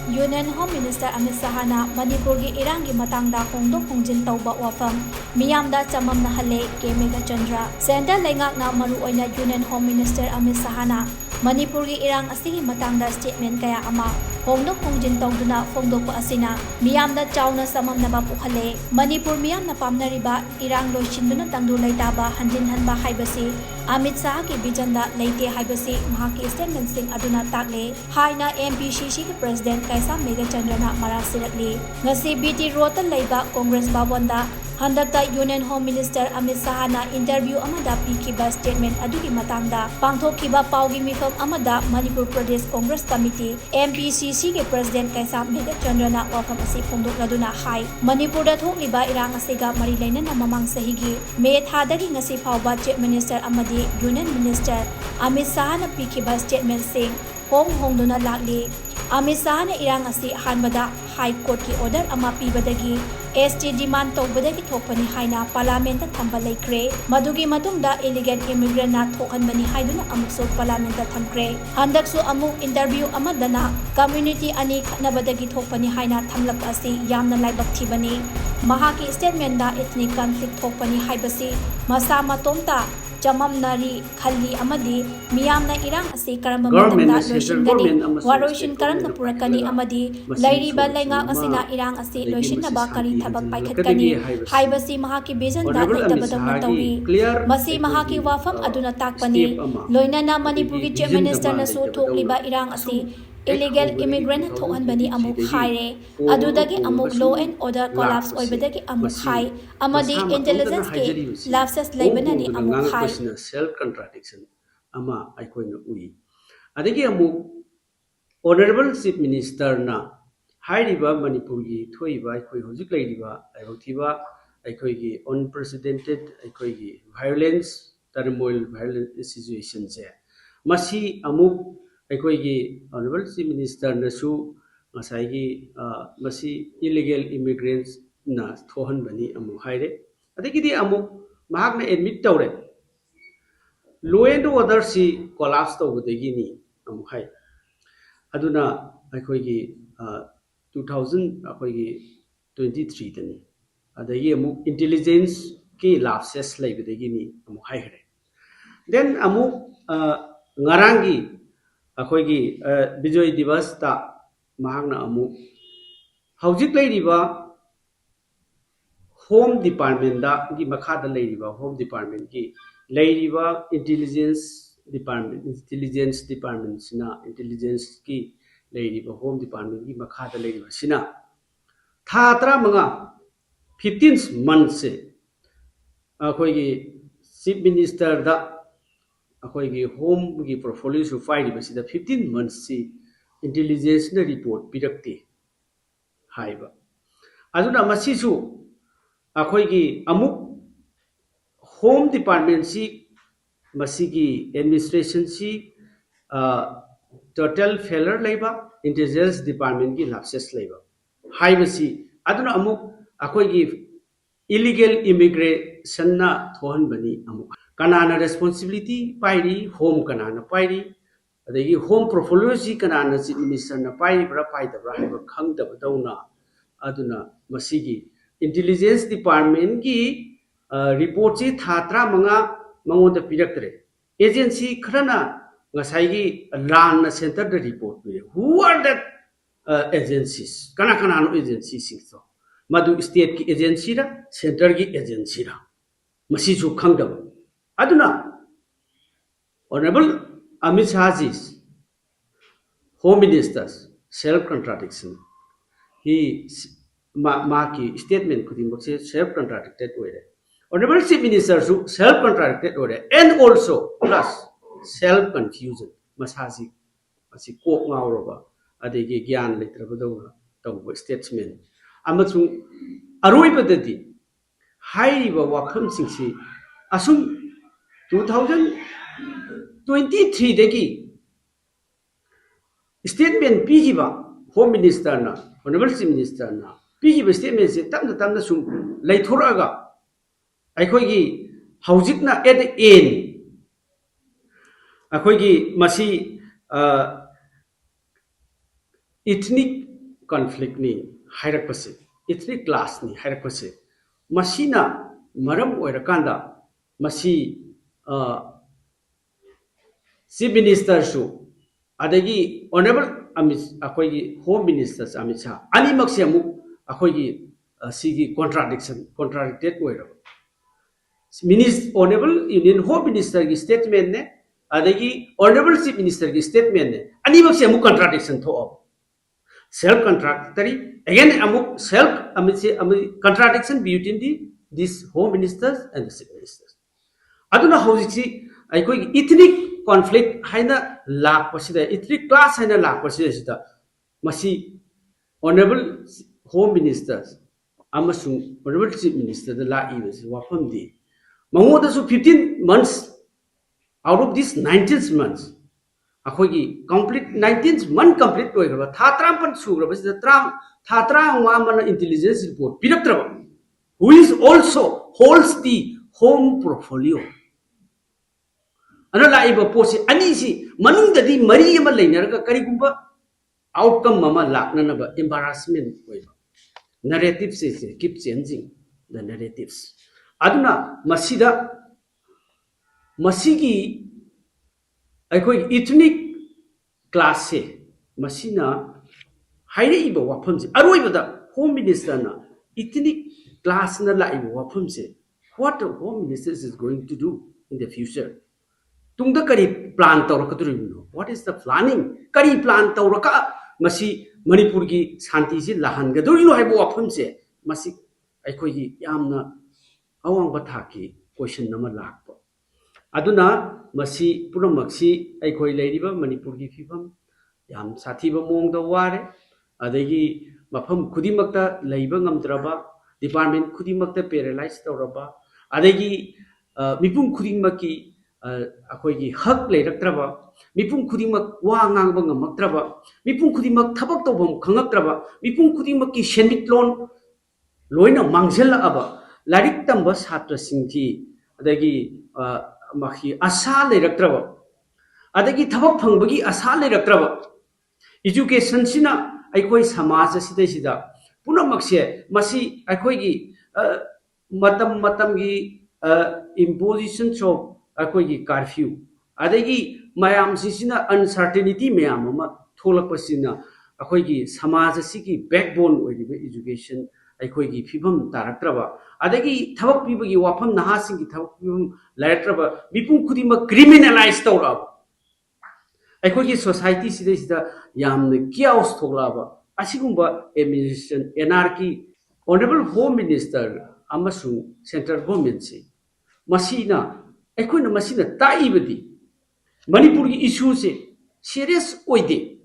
Union Home Minister Amit Shahna Manipur gi irang gi matangda Hongdok Hongjin Touba wafam Meeyamda Chamamnahalle K.Meghachandra Center Laingakna maru oina Union Home Minister Amit Shahna Manipur gi irang asigi matangda statement kaya ama Hongdok Hongjin Tongduna Hongdok asina Meeyamda Chauna Samamnaba pukhale Manipur Meeyamna pamnariba irang loisinduna tangdu laitaba hanjin hanba haibasi Amit Shah ki bijanda leite haibasi mahaki statement sing aduna takle haina MPCC ki president K.Meghachandra na marasiratli ngasi BT Road laiba Congress Bawanda Hondokta Union Home Minister Amit Shahna interview amada pikiba statement adugi matangda pangthokkiba paugi mifam amada Manipur Pradesh Congress Committee MPCC ke president K.Meghachandra na wafam asi phongdokladuna hai Manipur da thokliba irang asiga mari lainana mamang sahigi me thadagi ngasi phawba chief minister amadi Union Minister Amit Shahna pikiba statement sing hongduna lakli Amit Shahna irang asi hanbada High Court ki order ama pibadagi ST demand tawbadagi thokpani haina parliament thamba laikre madugi matungda illegal immigrant na thokhanbani haiduna amukso parliament thamkre handaksu amuk interview amadana community ani khnabadagi thokpani haina thamlak asi yamna laibak thibani mahaki statement da ethnic conflict thokpani haibasi masa matomta Chamamnari Khalli Amadi Meeyamna irang asi karamba matamda loishingani waroishin karamna purakani amadi lairiba lainga asina irang asi loishinaba kari thabak paikhatkani haibasi mahaki vision da laitabadawna tawi masi mahaki wafam aduna takpani loinana Manipur gi chief minister na su thokliba irang asi illegal immigrant thohanbani amuk haire adudagi amuk law and order collapse oibadagi amuk hai amadi intelligence ke lapses laibanani amuk hai self contradiction ama aikoina ui adagi amuk honorable chief minister na hairiba Manipur gi thoiba aikoi hojik lairiba aibothiba aikoi gi unprecedented aikoi gi violence turmoil violent situation se masi amuk Aikoigi Honorable Chief Minister Nasu Masaigi Masi illegal immigrants na Thohan Bani Amu Haire. Adikidi Amu Mahagna admit Tore Law and Order si collapsed over the Guinea Amu Hai. Aduna Aikoigi 2023 Tani. Adagi Amu intelligence ki lapses like the Guinea Amu Haire. Then Amu Ngarangi अखोगी विजय दिवस ता महागना अमु हौजिक लैरिबा home department दा की मखादा लैरिबा home department की लैरिबा intelligence department सिना intelligence की लैरिबा home department की मखादा लैरिबा सिना थात्रा मंगा 15 month से अखोगी chief minister दा अखोगी होम की पोर्टफोलियो सु फाइल बसिदा 15 months से इंटेलिजेंस न रिपोर्ट पिरक्ति हाइबा अजुना मसिसु अखोगी अमुक होम डिपार्टमेंट सी मसिगी एडमिनिस्ट्रेशन सी टोटल फेलर लेबा इंटेलिजेंस डिपार्टमेंट की लैप्सेस लेबा हाइबसी अजुना अमुक अखोगी इलीगल इमिग्रेशन ना थोहन बनी अमुक Kanana responsibility pairi home kanana pairi adagi home portfolio si kanana chief minister na pairi bra paida bra haiba khangdaba dauna aduna masigi intelligence department ki report si thatra manga mangonda piraktre agency khrana ngasai gi ran na center the report pire who are that agencies kana no agency singso madu state ki agency ra center ki agency ra masi su khangdaba Aduna, Honorable Amit Shah's Home Minister's self-contradiction. He maki statement could be self-contradicted way. Honorable Chief Minister self-contradicted way, and also plus self-confusion. Masaji, masi ko ngauroba, adegi gyan litrabadona, tawbo statesman. Amatung arui padati, high wakam singsi, asum 2023 deki statement pijiba home minister na honorable chief minister na pijiba statement se tamna sum laithoraga aikhoigi haujikna at the end akhoigi masi ethnic conflict ni hairakpase ethnic class ni hairakpase masina maram oirakanda masi chief minister su adagi honorable amit akoigi home minister Amit Shah ani makse amu akoigi sigi contradicted oiro honorable union home minister ki statement ne adagi honorable chief minister ki statement ne ani makse amu contradiction tho self contradictory again amuk self contradiction between these home ministers and the chief ministers aduna hojiksi aikoi ethnic conflict haina lakpasida ethnic class haina lakpasida sida masi honorable home ministers amasung honorable chief minister da la ibasi wafam di mangoda su 15 months out of this 19 months akoigi complete 19th month complete oigraba tha trampan sugraba sida tha tramwa mana intelligence report piraktraba who is also holds the home portfolio ana laiba posi ani si manung dadi mari ama leinarga karigumba outcome mama laknanaba embarrassment oiba narratives is keep changing the narratives aduna masigi aikoi ethnic class se masina hairaiba wafamse aroibada home minister na ethnic class na laiba wafamse what the home minister is going to do in the future tungda kari plan tawrakadurino what is the planning kari plan tawraka masi manipur gi shanti si lahangadurino haibo wafamse masi aikoi gi yamna awang bathaki question nama lakpa aduna masi puramaksi aikoi leiriba manipur gi fifam yam sathiba mongda ware adagi mafam khudimakta leiba ngamdraba department khudimakta paralyzed tawraba adagi mipum khudingmaki akoigi hak leiraktraba mipum khudingmak wa ngangba ngamaktraba mipum khudingmak thabak tawbam khangaktraba mipum khudingmakki senmit loan loina mangjel aba larik tamba satra singthi adagi mahi asa leiraktraba adagi thabak phangbagi asa leiraktraba education sina aikoi samaj sida punamakse masi aikoigi matam gi imposition of aikoigi curfew adagi mayam sina uncertainty mayam ama tholakpasina aikoigi samaj sigi backbone oidiba education aikoigi phibam taraktraba adagi thabak pibagi wafam nahasingi thabak pibam laitraba mipum khudima criminalize tawra aikoigi society sida yamna chaos thoglaba asigumba administration anarchy honorable home minister amasung central government se masina aikoina masina taibadi manipur gi issue se serious oide